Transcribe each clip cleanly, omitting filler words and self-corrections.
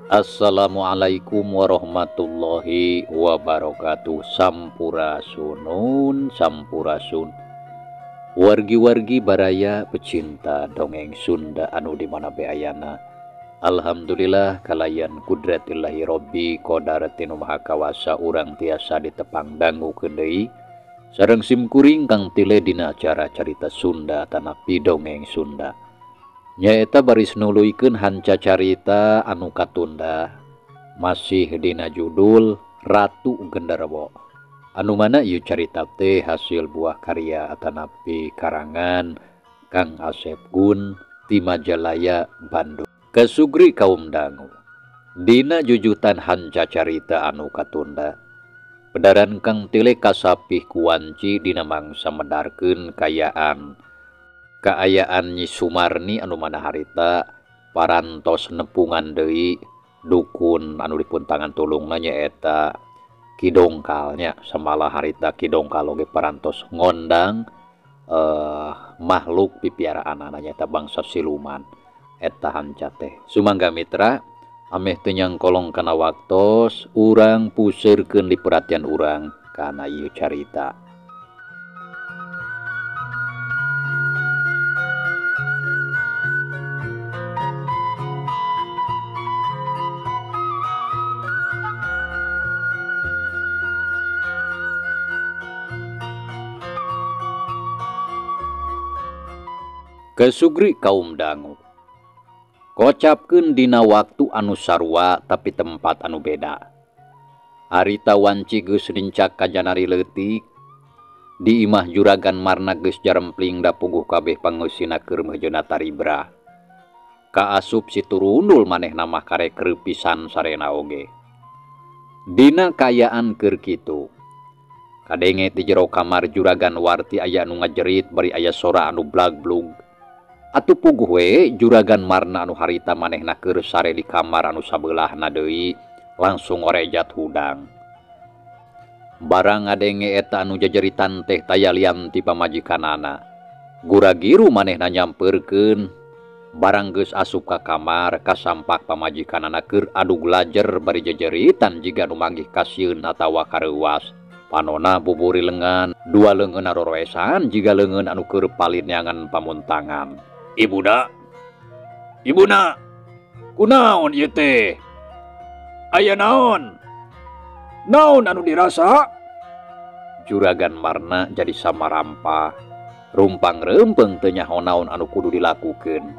Assalamualaikum warahmatullahi wabarakatuh. Sampurasunun, sampurasun. Wargi-wargi baraya pecinta dongeng Sunda anu di mana beayana. Alhamdulillah kalayan kudratillahi robbi qadaratin maha kawasa urang tiasa ditepang dangu deui sareng simkuring kang tile dina acara carita Sunda tanapi dongeng Sunda. Nyaeta baris nuluykeun hanca carita anu katunda masih dina judul Ratu Genderuwo. Anu mana ieu carita teh hasil buah karya atanapi karangan Kang Asep Gun ti Majalaya Bandung. Kesugri kaum dangu dina jujutan hanca carita anu katunda pedaran kang tile kasapih kuanci dina mangsa medarkeun kaayaan Nyi Sumarni anu mana harita parantos nepungan deui dukun anu dipun tangan tulungna nyaeta Kidongkalnya samala harita Kidongkal oge parantos ngondang makhluk pipiaraan nyaeta bangsa siluman eta hanca teh. Sumangga mitra ameh teu nyangkolong kana waktos urang puseurkeun di perhatian urang kana ieu carita. Kesugri kaum dangu kocapkeun dina waktu anu sarua tapi tempat anu beda. Harita wanci geus rincak kajanari leutik di imah juragan Marna geus jarempling da puguh kabeh pangeusina keur meujeunna taribra. Kaasup siturundul manehna mah karek pisan sarena oge. Dina kayaan keur kitu kadenge ti jero kamar juragan Warti aya anu ngajerit bari aya sora anu blag-blug. Atuh puguh we juragan Marna anu harita manehna keur sare di kamar anu sabelahna deui langsung orejat hudang. Barang ngadenge eta anu jajeritan teh tayalian ti pamajikanana. Gura-giru manehna nyampeurkeun barang geus asup ka kamar kasampak pamajikanana keur adu glajer bari jajeritan jiga anu manggih kasieun atawa kareuwas. Panona buburi lengan dua leungeun roroesan jiga leungeun anu keur palinyangan pamuntangan. Ibuna, kunaon ieu teh? Aya naon? Naon anu dirasa? Juragan Marna jadi samarampa, rumpang rempeng teu nyaho naon anu kudu dilakukeun.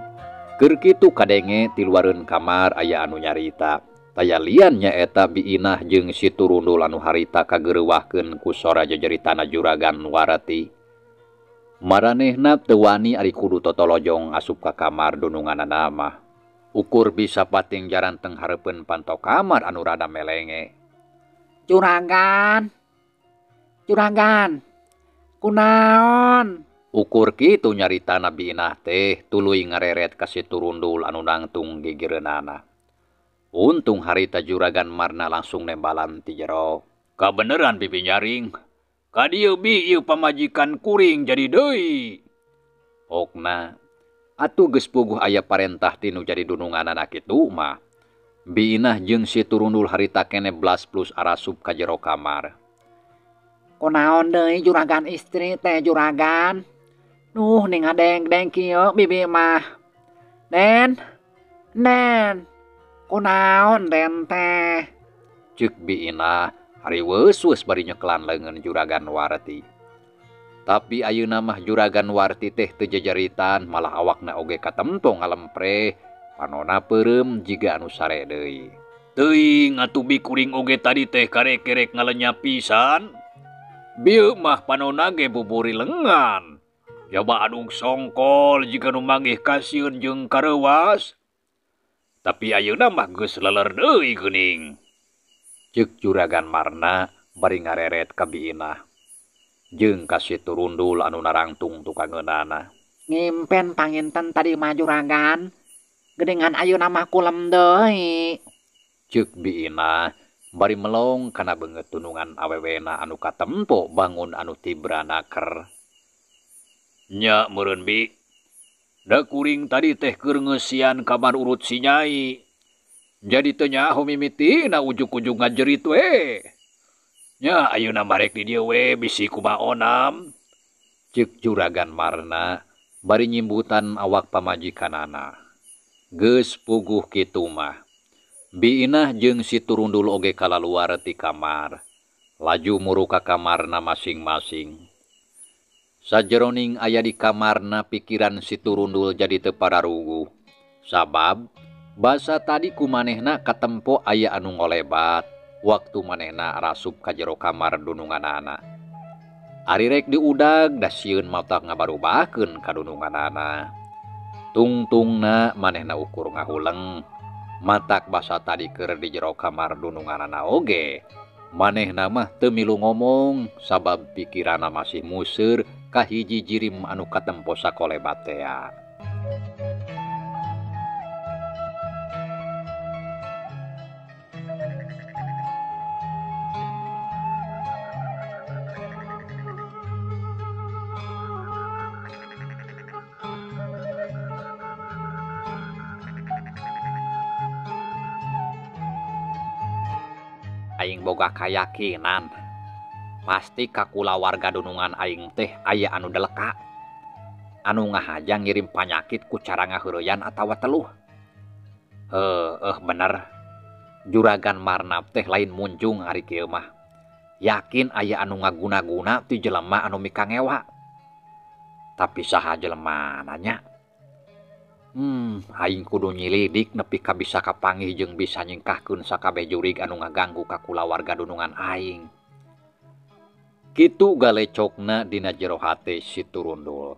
Keur kitu kadenge ti luareun kamar aya anu nyarita. Tayalian nyaeta biinah jeung siturundul anu harita kageureuwahkeun ku sora jajeritana juragan Warti. Maranehna teu wani ari kudu totolojong asup ka kamar dununganana mah. Ukur bisa pating jaran teng hareupeun panto kamar anu rada melenge. Juragan, kunaon? Ukur kitu nyaritana biinah teh tuluy ngareret ka siturundul anu nangtung gigireunana. Untung harita juragan Marna langsung nembalan ti jero. Kabeneran bibi nyaring. Kadieu bi ieu pamajikan kuring jadi deui. Okna, atuh geus puguh aya parentah tinu jadi dununganana kitu mah. Biinah jeung siturundul harita keneh blas plus arasup ka jero kamar. Kunaon deui juragan istri teh juragan? Nuh ning ngadeng-deng kieu bibi mah. Den, kunaon den teh? Ceuk biinah hari weus bari nyeklan leungeun juragan Warti. Tapi ayeuna mah juragan Warti teh teu jajaritan malah awakna oge katempo ngalempreh panona peureum jiga anu sare deui. Teuing atuh bi kuring oge tadi teh karek-kerek ngalenya pisan. Bieu mah panona ge buburi lengan. Jaba anu songkol jiga nu manggih kasieun jeung kareuwas. Tapi ayeuna mah geus leler deui geuning. Ceuk juragan Marna bari ngareret ka biinah jeung ka siturundul anu narangtung tukangeunana. Ngimpen panginten tadi mah juragan, gedengan ayeuna mah kulem deui. Ceuk biinah bari melong kana beungeut tunungan awewena anu katempo bangun anu tibranaker. Nya meureun bi, da kuring tadi teh keur ngeusian kamar urut si Nyai. Jadi tanya mimiti na ujuk-ujuk ngajerit we. Nya ayeuna marek di dieu we bisi kumaonam. Ceuk Juragan Marna bari nyimbutan awak pamajikanana. Geus puguh kitu mah. Biinah jeung si Turundul oge kalaluar ti kamar. Laju muru ka kamarna masing-masing. Sajeroning aya di kamarna pikiran si Turundul jadi teu pararuguh. Sabab basa tadi ku manehna katempo aya anu ngolebat waktu manehna rasup ka jero kamar dununganana. Ari rek diudag da sieun matak ngabarubahkeun ka dununganana. Tungtungna manehna ukur ngahuleng. Matak basa tadi keur di jero kamar dununganana oge. Manehna mah teu milu ngomong sabab pikiranna masih museur ka hiji jirim anu katempo sakolebat teh. Aing boga kayakinan pasti kakula warga dunungan aing teh aya anu deleka anu ngahajang ngirim panyakit ku cara ngaheureyan atawa teluh. Bener Juragan Marna teh lain munjung ari kieu mah. Yakin aya anu ngaguna-guna ti jelema anu mikangewa. Tapi saha jelema nanya? Aing kudu nyilidik nepi ka bisa kapanggih jeung bisa nyingkahkeun sakabeh jurig anu ngaganggu ka kulawarga dunungan aing. Kitu galecokna dina jero hate si Turundul.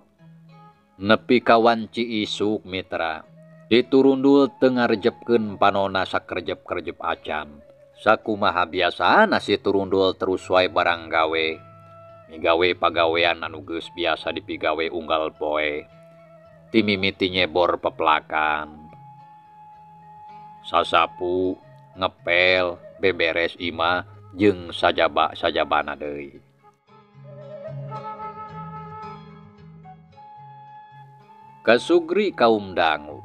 Nepi ka wanci isuk mitra, si Turundul teu ngarejepkeun panonna sakerjep-kerjep acan. Sakumaha biasana si Turundul terus wae barang gawe. Migawe pagawean anu geus biasa dipigawe unggal poe. Ti mimiti nyebor peplakan, sasapu, ngepel, beberes imah, jeung sajabana deui. Kasugri kaum dangu.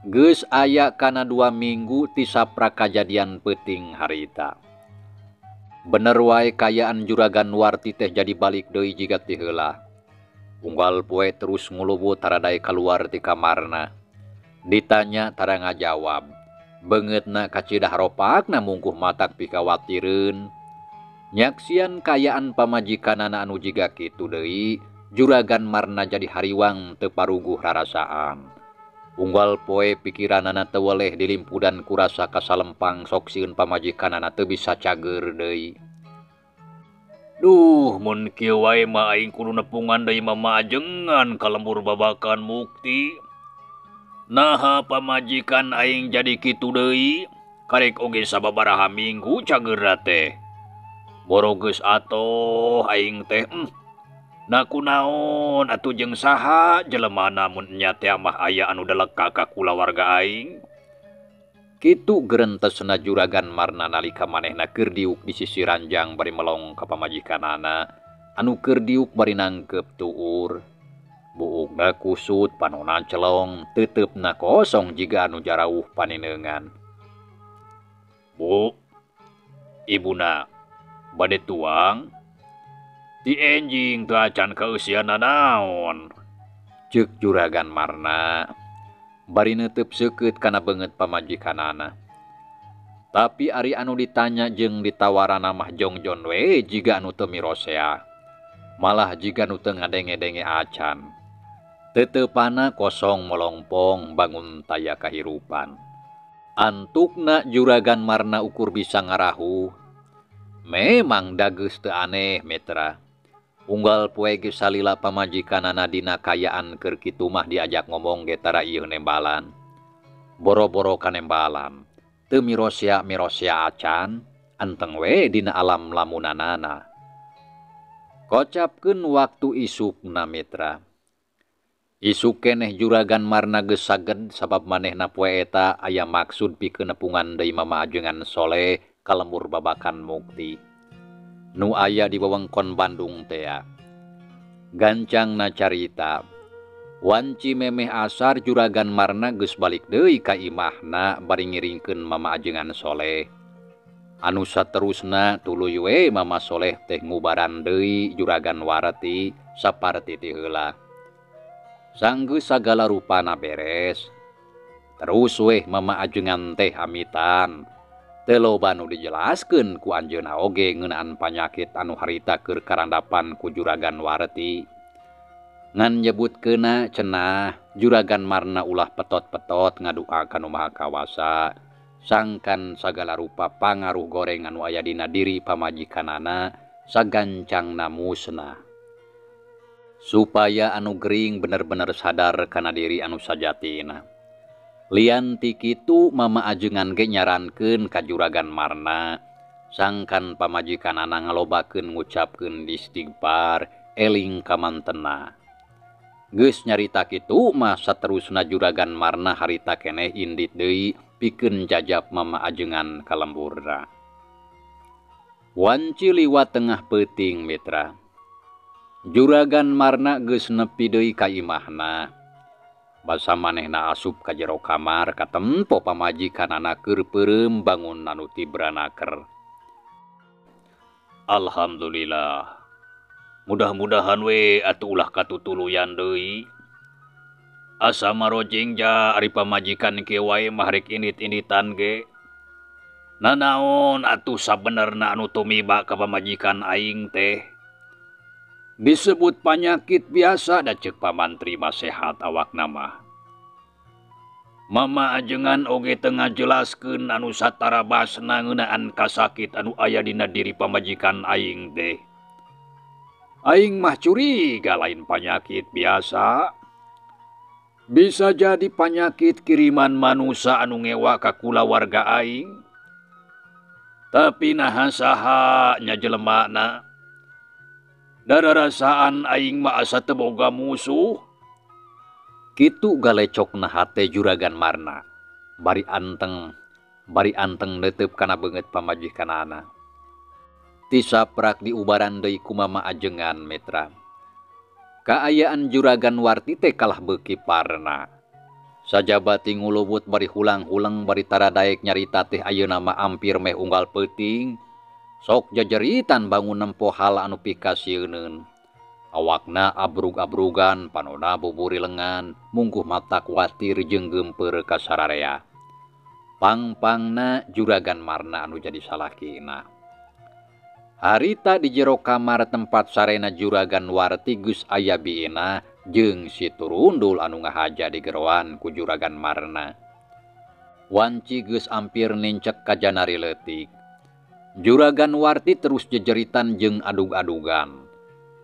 Geus aya kana 2 minggu ti saprakajadian peuting harita. Bener wae kayaan Juragan Warti teh jadi balik deui jiga ti heula. Unggal poe terus ngulubut taradai keluar ti kamarna. Ditanya tara ngajawab. Beungeutna kacidah ropakna mungkuh matak pikawatireun. Nyaksian kayaan pamajikanana anu jiga kitu deui, Juragan Marna jadi hariwang teu paruguh rarasaan. Unggal poe pikiranana teu weleh dilimpudan ku rasa kasalempang sok sieun pamajikanana teu bisa cager deui. Duh, mun kieu wae mah aing kudu nepungan deui mamaajengan ka lembur babakan mukti. Naha pamajikan aing jadi kitu deui, karek oge sababaraha minggu cageurna teh. Boro geus atoh aing teh, na kunaon atuh jeung saha jelemana mun nya teh mah aya anu deleka ka kulawarga aing. Kitu gerentesna Juragan Marna nalika manehna keur diuk di sisi ranjang bari melong ka pamajikanana anu keur diuk bari nangkep tuur. Buukna kusut panonna celong, teutepna kosong jiga anu jarauh paninengan. Bu, ibuna bade tuang? Ti enjing teu acan kausiana naon? Ceuk Juragan Marna. Bari neuteup seukeut kana beungeut pamajikanana. Tapi ari anu ditanya jeung ditawarana mah jongjon we jiga anu teu mirosea. Malah jiga anu teu ngadenge-denge acan. Teteupana kosong molongpong bangun taya kahirupan. Antukna Juragan Marna ukur bisa ngarahu. Memang da geus teu aneh metra. Unggal poe geus salila pamajikanana dina kayaan keur kitu mah diajak ngomong ge tara ieu nembalan. Boro-boro kanembalan, teu mirosea acan, anteng we dina alam lamunanana. Kocapkeun waktu isukna mitra. Isuk keneh Juragan Marna geus saged sabab manehna poe eta aya maksud pikeun nepungan deui mamaajengan soleh ka lembur babakan mukti. Nu aya di wewengkon Bandung teh. Gancangna carita, Wanci memeh asar juragan Marna geus balik deui ka imahna bari ngiringkeun Mama Ajengan Soleh. Anu saterusna tuluy we Mama Soleh teh ngubaran deui juragan Warti saparti ti heula. Sanggeus sagala rupana beres. Terus weh Mama Ajengan teh amitan. Teu loba nu dijelaskeun ku anjeunna oge ngeunaan panyakit anu harita keur karandapan ku juragan Warti. Ngan nyebutkeunna cenah juragan Marna ulah petot-petot ngadua ka Nu Maha Kawasa sangkan sagala rupa pangaruh goreng anu aya dina diri pamajikanana sagancangna musnah. Supaya anu gering bener-bener sadar kana diri anu sajatina. Lian ti kitu Mama Ajengan ge nyarankeun ka juragan Marna sangkan pamajikanana ngalobakeun ngucapkeun istighfar eling ka mantenna. Geus nyarita kitu mah saterusna juragan Marna harita keneh indit deui pikeun jajab Mama Ajengan ka lemburna. Wanci liwat tengah peuting mitra. Juragan Marna geus nepi deui ka imahna. Basa manehna asup ka jero kamar katempo pamajikanana keur peureum bangun anu tibranaker. Alhamdulillah. Mudah-mudahan we atuh ulah katutuluyan deui. Asa marojing ja ari pamajikan kieu wae mah rek indit-inditan ge. Nanaon atuh sabenerna anu tumiba ka pamajikan aing teh? Disebut panyakit biasa da ceuk pamantri mah sehat awakna mah. Mama Ajengan oge teu ngajelaskeun anu satara basna ngeunaan kasakit anu aya dina diri pamajikan aing teh. Aing mah curiga lain panyakit biasa. Bisa jadi panyakit kiriman manusia anu ngewa ka kulawarga aing. Tapi naha saha nya jelemana. Dararasaan aing mah asa teu boga musuh. Kitu galecokna hate juragan Marna. Bari anteng neuteup kana beungeut pamajikanana. Tisaprak diubaran deui ku Mama Ajengan mitra. Kaayaan juragan Warti teh kalah beuki parna. Sajabati ngulubut bari hulang-hulang bari tara daek nyarita teh ayeuna mah ampir meh unggal peuting. Sok jajeritan bangun nempo hal anu pikasieun. Awakna abrug-abrugan panonna buburi lengan mungkuh mata kuatir jeung geumpeur ka sararea. Pang-pangna juragan Marna anu jadi salakina. Harita di jero kamar tempat sarena juragan Warti geus aya biina jeung si turundul anu ngahaja di geroan ku juragan Marna. Wanci geus ampir nincek ka janari leutik. Juragan Warti terus jejeritan jeung adug-adugan.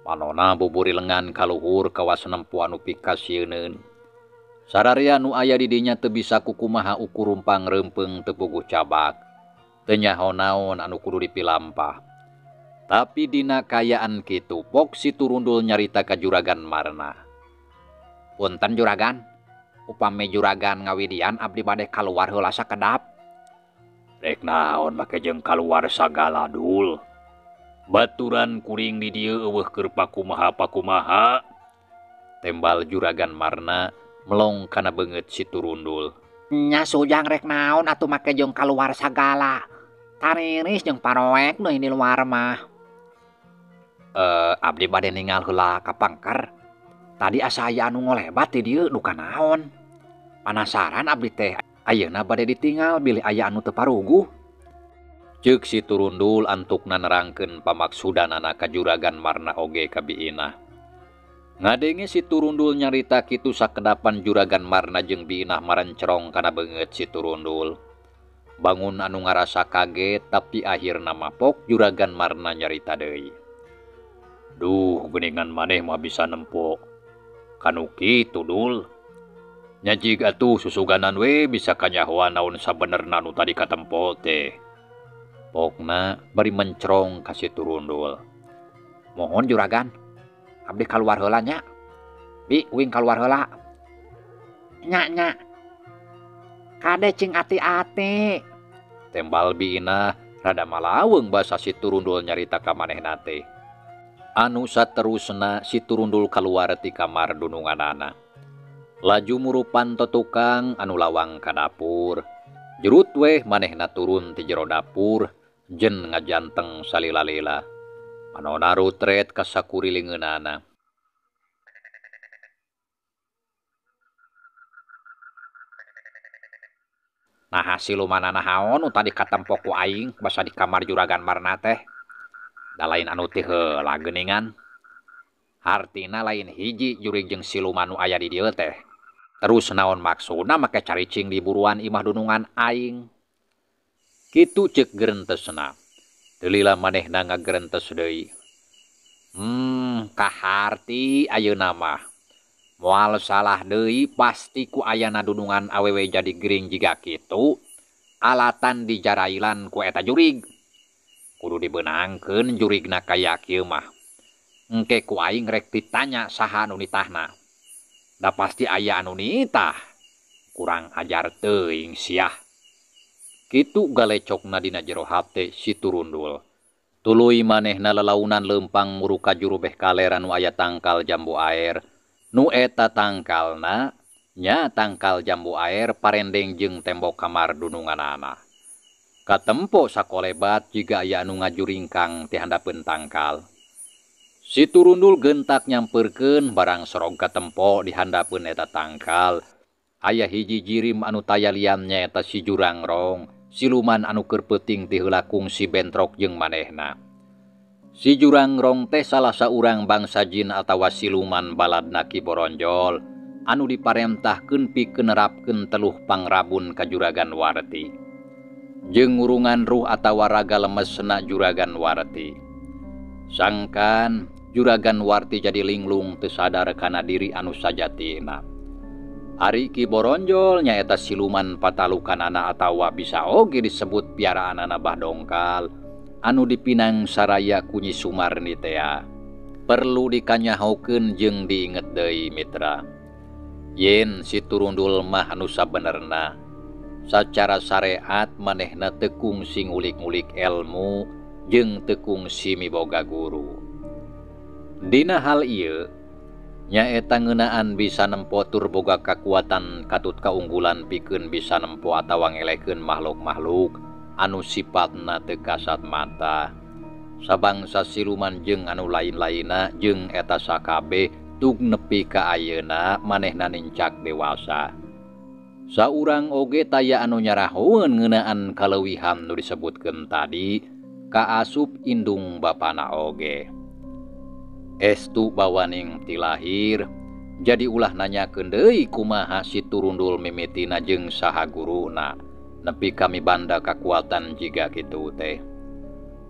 Panonna buburi lengan kaluhur kawas nempo anu pikasieun. Sararea nu aya di dinya teu bisa kukumaha ukur rumpang reumpeng teu puguh cabak. Teu nyaho naon anu kudu dipilampah. Tapi dina kayaan kitu pok si turundul nyarita ka juragan Marna. Punten juragan, upami juragan ngawidian abdi bade kaluar heula sakedap. Rek naon make jeung kaluar sagala dul. Baturan kuring di dieu eueuh keur pakumaha-pakumaha. Tembal juragan Marna melong kana beungeut si turundul. Nya sujang rek naon atuh make jeung kaluar sagala. Tariris jeung paroek deui di luar mah. Abdi bade ningal heula ka pangker. Tadi asa aya anu ngolebat di dieu duka naon. Panasaran abdi teh ayeuna bade ditinggal bilih aya anu teu paruguh. Ceuk si turundul antukna nerangkeun pamaksudanana ka juragan Marna oge ka biina. Ngadenge si turundul nyarita kitu sakedapan juragan Marna jeung biina marencerong kana beungeut si turundul. Bangun anu ngarasa kaget tapi akhirna mapok juragan Marna nyarita deui. Duh, geuningan maneh mah bisa nempo kanu kitu dul. Nya jiga atuh susuganan we bisa kanyahoan naon sabenerna nu tadi katempo teh. Pokna bari mencrong ka si turundul. Mohon juragan, abdi kaluar heula nya. Bi, uing kaluar heula. Nya. Kade cing ati-ati. Tembal biina rada malaweung basa si turundul nyarita ka manehna teh. Anu saterusna si turundul kaluar ti kamar dununganana. Laju murupan tukang anu lawang ka dapur. Jerut weh manehna turun ti jero dapur, jen ngajanteng salila-lila. Manona rutret ka sakurilingeunana. Nah siluman nahaon nu tadi katempo ku aing basa di kamar juragan Marna teh. Da lain anu teh heula geuningan. Hartina lain hiji jurig jeung siluman nu aya di dieu teh. Terus naon maksudna make caricing di buruan imah dunungan aing. Kitu ceuk gerentesna. Teu lila manehna ngagerentes deui. Kaharti ayeuna mah. Moal salah deui pasti ku ayana dunungan awewe jadi gering jiga kitu, alatan dijarailan ku eta jurig. Kudu dibeunangkeun jurigna kaya kieu mah. Engke ku aing rek ditanya saha anu nitahna. Da pasti aya anu nitah. Kurang ajar teuing siah. Kitu galecokna dina jero hate si Turundul. Tuluy manehna lelaunan leumpang muruka juru beh kaler anu aya tangkal jambu air. Nu eta tangkalna nya tangkal jambu air parendeng jeung tembok kamar dununganana. Katempo sakolebat jiga aya anu ngajuringkang ti handapeun tangkal. Si Turundul gentak nyampeurkeun barang sorog katempo di handapeun eta tangkal. Aya hiji jirim anu tayalian nyaeta si Jurangrong, siluman anu keur peuting ti heula kungsi bentrok jeung manehna. Si Jurangrong teh salah saurang bangsa jin atawa siluman baladna Ki Boronjol anu diparentahkeun pikeun nerapkeun teluh pangrabun ka Juragan Warti. Jeung ngurungan ruh atawa raga lemesna Juragan Warti. Sangkan Juragan Warti jadi linglung teu sadar kana diri anu sajatina. Ari Ki Boronjol nyaeta siluman patalukanana atawa bisa oge disebut piaraanana Bah Dongkal. Anu dipinang saraya ku Nyi Sumarni tea. Perlu dikanyahokeun jeung diinget deui mitra. Yen si Turundul mah anu sabenerna. Sacara syariat manehna teu kungsi ngulik-ngulik elmu jeung teu kungsi miboga guru. Dina hal ieu nyaeta ngeunaan bisa nempo tur boga kakuatan katut kaunggulan pikeun bisa nempo atawa ngelekeun makhluk-makhluk anu sifatna teu kasat mata. Sabangsa siluman jeung anu lain-lainna jeung eta sakabeh tug nepi ka ayeuna manehna nincak dewasa. Saurang oge taya anu nyarahoeun ngeunaan kaleuwihan nu disebutkeun tadi kaasup indung bapana oge. Estu bawaning ti lahir jadi ulah nanyakeun deui kumaha si Turundul mimitina jeung saha guruna. Nepi kami banda kakuatan jiga kitu teh.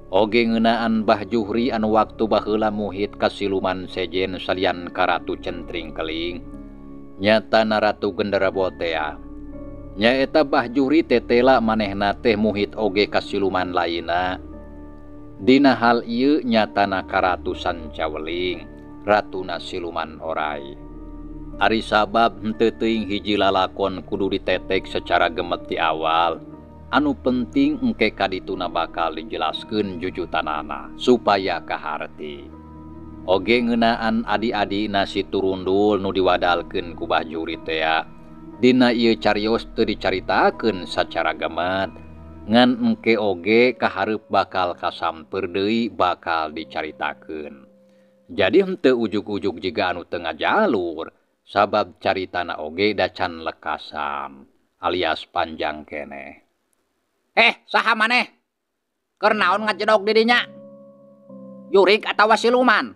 Oge ngeunaan Bah Juhri anu waktu baheula muhit ka siluman sejen salian ka Ratu Centring Keling. Nyata na Ratu Genderebot tea. Nyaeta Bah Juhri tetela manehna teh muhit oge ka siluman laina. Dina hal ieu nyatana ka Ratu Sancaweling, ratuna siluman orai. Ari sabab henteu teuing hiji lalakon kudu ditetek secara gemet di awal. Anu penting engke kadituna bakal dijelaskeun jujutanana supaya kaharti. Oge ngeunaan adi-adina si Turundul nu diwadalkeun ku Bah Juhri tea. Dina ieu carios teu dicaritakeun sacara gemet. Ngan engke oge kahareup bakal kasamper deui bakal dicaritakeun. Jadi henteu ujug-ujug jiga anu teu ngajalur. Sabab caritana oge dacan lekasan alias panjang keneh. Saha maneh? Keur naon ngajedog di dinya? Jurig atawa siluman?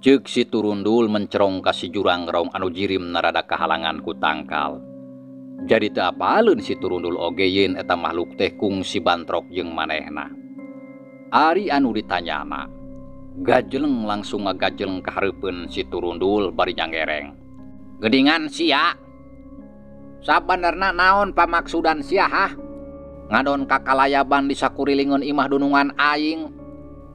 Ceuk si Turundul mencerong ka si Jurangrong anu jirim narada kahalangan ku tangkal. Jadi teu apaleun si Turundul oge yen eta makhluk teh kungsi bantrok jeung manehna. Ari anu ditanyana, gajeleng langsung ngagajeleng ka hareupeun si Turundul bari nyangereng. Gedingan sia. Sabenerna naon pamaksudan sia hah? Ngadon kakalayaban di sakurilingeun imah dunungan aing.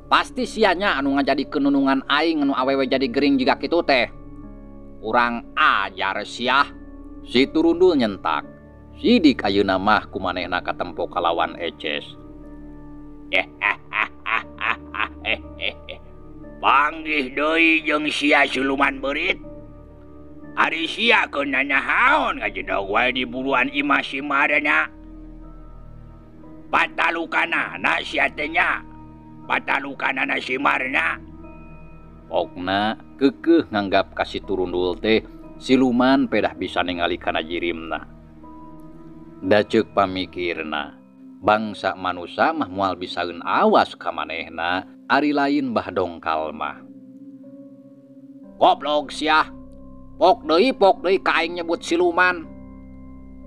Pasti sianya anu ngajadikeun nunungan aing anu awewe jadi gering jiga kitu teh. Urang ajar sia. Si Turundul nyentak. Sidik ayeuna mah kumanehna katempo kalawan eces. Panggih deui jeung sia siluman beurit. Ari sia keun nanyahaon ngajedog wae di buruan imah si Marena. Patalukana na sia teh nya. Patalukana na si Marena. Pokna keukeuh nganggap kasih turundul teh siluman pedah bisa ningali kana jirimna. Da ceuk pamikirna, bangsa manusia mah moal bisaeun awas ka manehna, ari lain bah dongkal mah. Goblok sia. Pok deui ka aing nyebut siluman.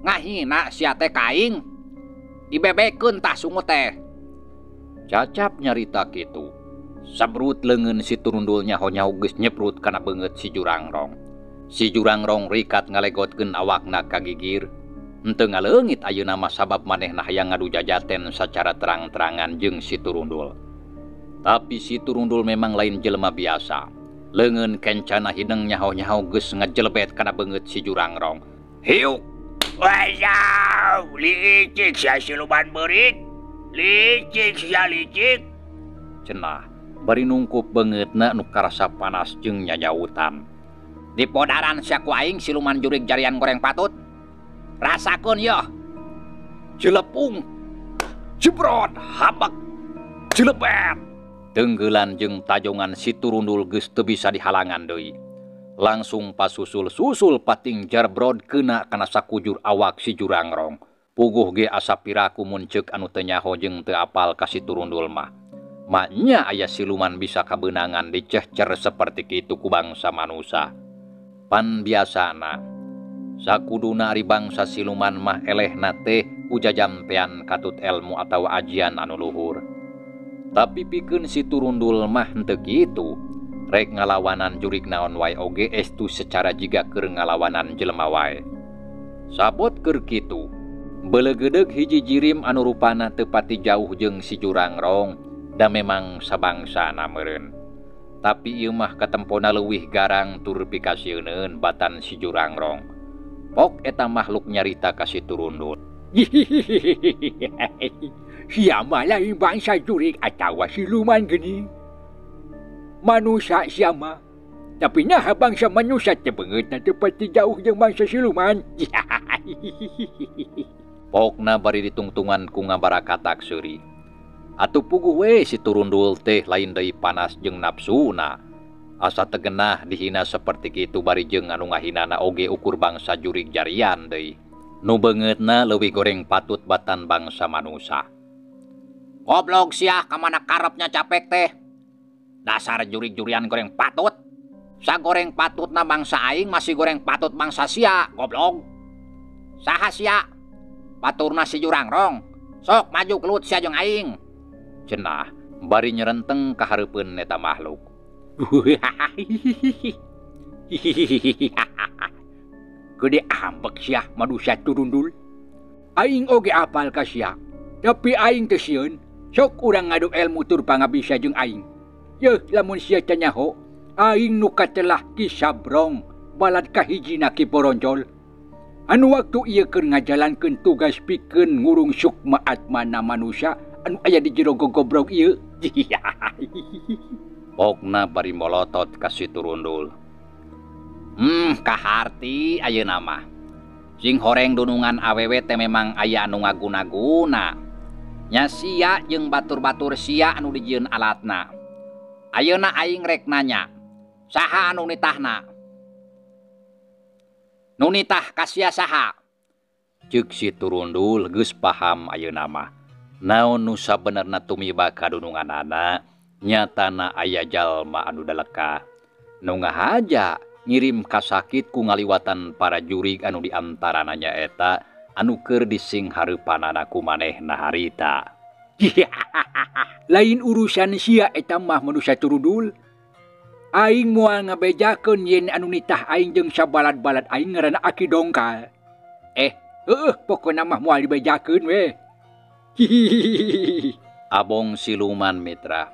Ngahina sia teh ka aing. Dibebekeun tah sungut teh. Cacap nyarita kitu. Sabrut leungeun si turundul nyaho-nyaho geus nyeprut kana beungeut si Jurangrong. Si Jurangrong rikat ngalegotkeun awakna ka gigir. Henteu ngaleungit ayeuna mah sabab manehna hayang ngadu jajaten sacara terang-terangan jeung si turundul. Tapi si turundul memang lain jelema biasa. Leungeun kencana hideung nyaho-nyaho geus ngajelebet kana beungeut si Jurangrong. Hiuk. Wayaw, licik sia siluman beurit. Licik sia licik. Cenah bari nungkup beungeutna nu karasa panas jeung nyanyautan. Di podaran sia ku aing siluman jurig jarian goreng patut. Rasakeun yeuh. Jelepung. Jebrot, habak. Jelebet. Tenggelan jeung tajongan si turundul geus teu bisa dihalangan deui. Langsung pasusul-susul pating jarbrod keuna kana sakujur awak si Jurangrong. Puguh ge asa piraku mun ceuk anu teu nyaho jeung teu apal ka si turundul mah. Maknya aya siluman bisa kabeunangan dicecer seperti kitu ku bangsa manusia. Pan biasana sakuduna ari bangsa siluman mah elehna teh ujajampean katut ilmu atawa ajian anu luhur. Tapi pikeun si turundul mah henteu kitu. Rek ngalawanan jurig naon wae oge estu secara jiga keur ngalawanan jelema wae. Sabot keur kitu, beuleugeudeug hiji jirim anu rupana teu pati jauh jeung si Jurangrong. Da memang sabangsana meureun. Tapi ieu mah katempona leuwih garang tur pikasieun batan si Jurangrong. Pok eta makhluk nyarita ka si turundul. Sia mah lain bangsa jurig atawa siluman geuning. Manusia sia mah. Tapi nyaha bangsa manusia teh beungeutna teu pati jauh jeung bangsa siluman. Pokna bari ditungtungan ku ngabarakatak seuri. Atuh puguh we si turundul teh lain deui panas jeung nafsuna. Asa tegenah dihina seperti kitu bari jeung anu ngahinana oge ukur bangsa jurig jarian deui. Nu beungeutna leuwih goreng patut batan bangsa manusia. Goblok sia ka mana karepnya capek teh. Dasar jurig-jurian goreng patut. Sagoreng patutna bangsa aing masih goreng patut bangsa sia, goblok. Saha sia? Baturna si Jurangrong. Sok maju kelut sia jeung aing. Cenah bari nyerenteng ka hareupeun eta makhluk. Gede ambek sia manusia turundul. Aing oge apal ka sia. Tapi aing teu sieun. Sok urang ngadu ilmu tur pangabisa jeung aing. Yeuh lamun sia teh nyaho, aing nu katelah Ki Sabrong balad kahijina Ki Poronjol. Anu waktu ieu keur ngajalankeun tugas pikeun ngurung sukma atmana manusia anu aya di jero gogobrok ieu. Pokna bari molotot ka si turundul. Kaharti ayeuna mah. Sing horeng dunungan awewe teh memang aya anu ngaguna-guna. Nya sia jeung batur-batur sia anu dijieun alatna. Ayeuna aing rek nanya, saha anu nitahna? Nu nitah ka sia saha? Ceuk si turundul geus paham ayeuna mah. Naon nu sabenerna tumiba ka dununganana, nyatana aya jalma anu daleka. Nu ngahaja ngirim kasakit ku ngaliwatan para jurig anu diantarana nyaeta anu keur dising hareupanana ku manehna harita. Lain urusan sia eta mah manusia turundul. Aing moal ngabejakeun yen anu nitah aing jeung sabalad-balad aing ngaranna Aki Dongkal. Pokona mah moal dibejakeun we. Abong siluman mitra.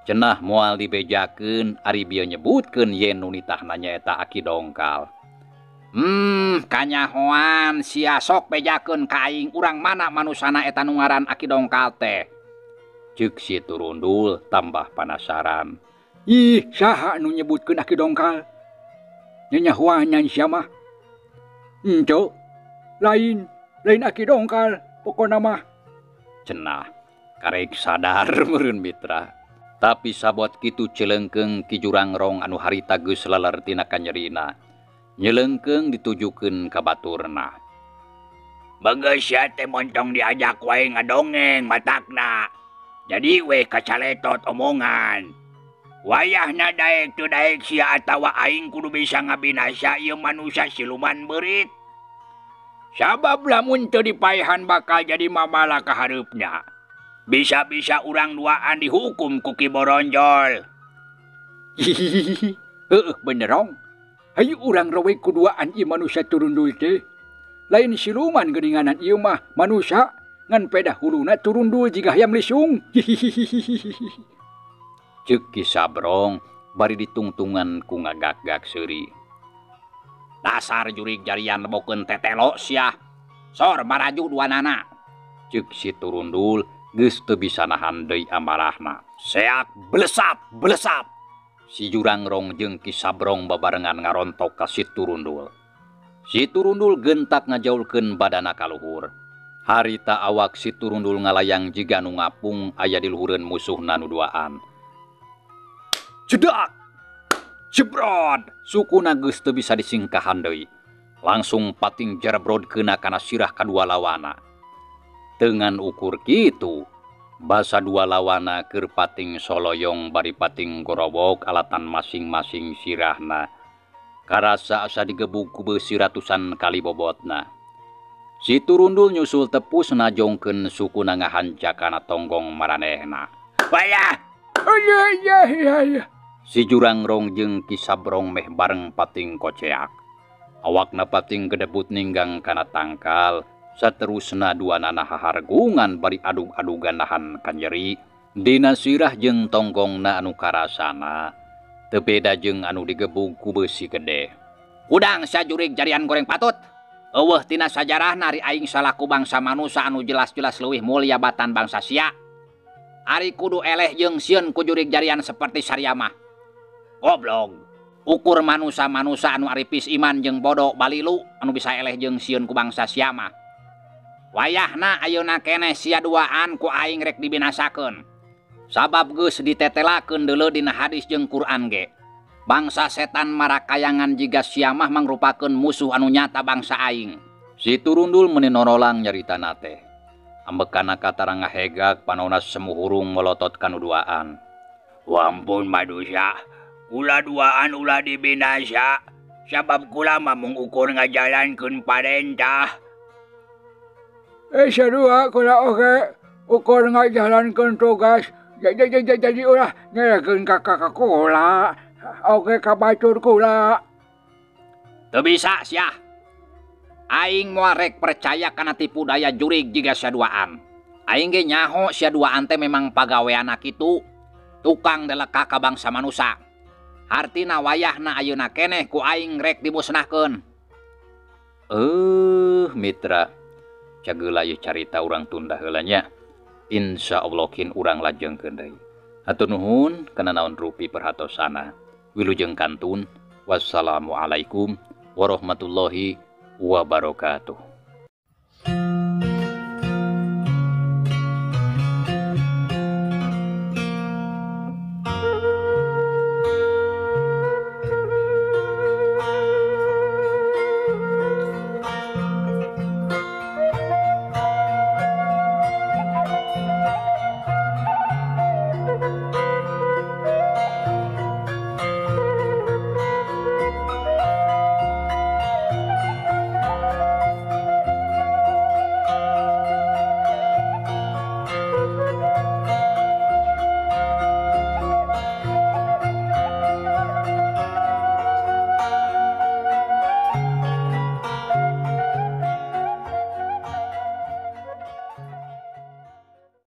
Cenah moal dibejakeun ari bieu nyebutkeun yen nu nitahna nyaeta Aki Dongkal. Kanyahoan sia sok bejakeun ka aing urang mana manusana eta nu ngaran Aki Dongkal teh. Ceuk si turundul tambah penasaran. Saha nu nyebutkeun Aki Dongkal? nyanyahuanyan siya mah. Ento, lain aki dongkal, pokokna mah. Cenah, karek sadar meureun mitra. Tapi sabot kitu celengkeung ki jurang rong anu harita geus lalertina kanyerina. Nyelengkeung ditujukeun ka baturna. Bageus sia teh montong diajak wae ngadongeng matakna. Jadi we kacaletot omongan. Wayahna daek tu daek sia atawa aing kudu bisa ngabinasa ieu manusia siluman beurit. Sabab lamun teu dipaehan bakal jadi mamala ka hareupnya. Bisa-bisa urang duaan dihukum ku Ki Boronjol. Heuh bener rong. Hayu urang rawe kuduaan ieu manusia turundul teh. Lain siluman geuninganan ieu mah manusia ngan pedah huluna turundul jiga hayam lisung. Ceuk Ki Sabrong bari ditungtungan ku ngagak-gak seuri. Dasar jurig jarian lebokeun tetelo sia. Sor maraju duanana. Ceuk si turundul geus teu bisa nahan deui amarahna. Seak belesap. Si jurang rong jeung Ki Sabrong babarengan ngarontok ka si turundul. Si turundul gentak ngajaulkeun badana ka luhur. Harita awak si turundul ngalayang jiga nu ngapung aya di luhureun musuhna nu duaan. Cedak! Jebrod! Sukuna geus teu bisa disingkahan deui. Langsung pating jerebrodkeun kana sirah kadua lawana. Dengan ukur kitu, basa dua lawana keur pating soloyong bari pating gorobok alatan masing-masing sirahna. Karasa asa digebug ku beusi ratusan kali bobotna. Si turundul nyusul tepus najongkeun sukuna ngahancak kana tonggong maranehna. Wayah! Ya. Si jurang rong jeung Ki Sabrong meh bareng pating koceak. Awakna pating gedebut ninggang kana tangkal. Saterusna duanana hahargungan bari adug-adugan nahan kanyeri. Dina sirah jeung tonggongna anu karasana. Teu beda jeung anu digebug ku beusi gede. Udang sajurig jarian goreng patut. Eueuh tina sajarahna ari aing salaku bangsa manusia anu jelas-jelas leuwih mulia batan bangsa sia. Ari kudu eleh jeung sieun ku jurig jarian seperti saria mah. Goblok. Ukur manusia-manusia anu aripis iman jeung bodoh balilu anu bisa eleh jeung sieun ku bangsa sia mah. Wayahna ayeuna keneh sia duaan ku aing rek dibinasakeun. Sabab geus ditetelakeun deuleu dina hadis jeung Quran ge. Bangsa setan marakayangan jiga sia mah mangrupakeun musuh anu nyata bangsa aing. Si turundul meuni norolang nyaritana teh. Ambekana katarang ngahegak panonna semuhurung melotot kanu duaan. Wampun manusia, kula duaan ulah dibinasa. Sabab kula mah mung ukur ngajalankeun parentah. Sarua kula oge ukur ngajalankeun tugas. Jadi ulah nyerahkeun ka kakak kula. Oge ka batur kula. Teu bisa sia. Aing moal rek percaya kana tipu daya jurig jiga saduaan. Aing ge nyaho sia duaan teh memang pagaweana kitu. Tukang deleka ka bangsa manusia. Artina wayahna ayeuna keneh ku aing rek dimusnahkeun. Mitra. Cageula ieu carita urang tunda heula nya. Insyaallah kin urang lajengkeun deui. Hatur nuhun kana naon rupi perhatosana. Wilujeng kantun. Wassalamualaikum warahmatullahi wabarakatuh.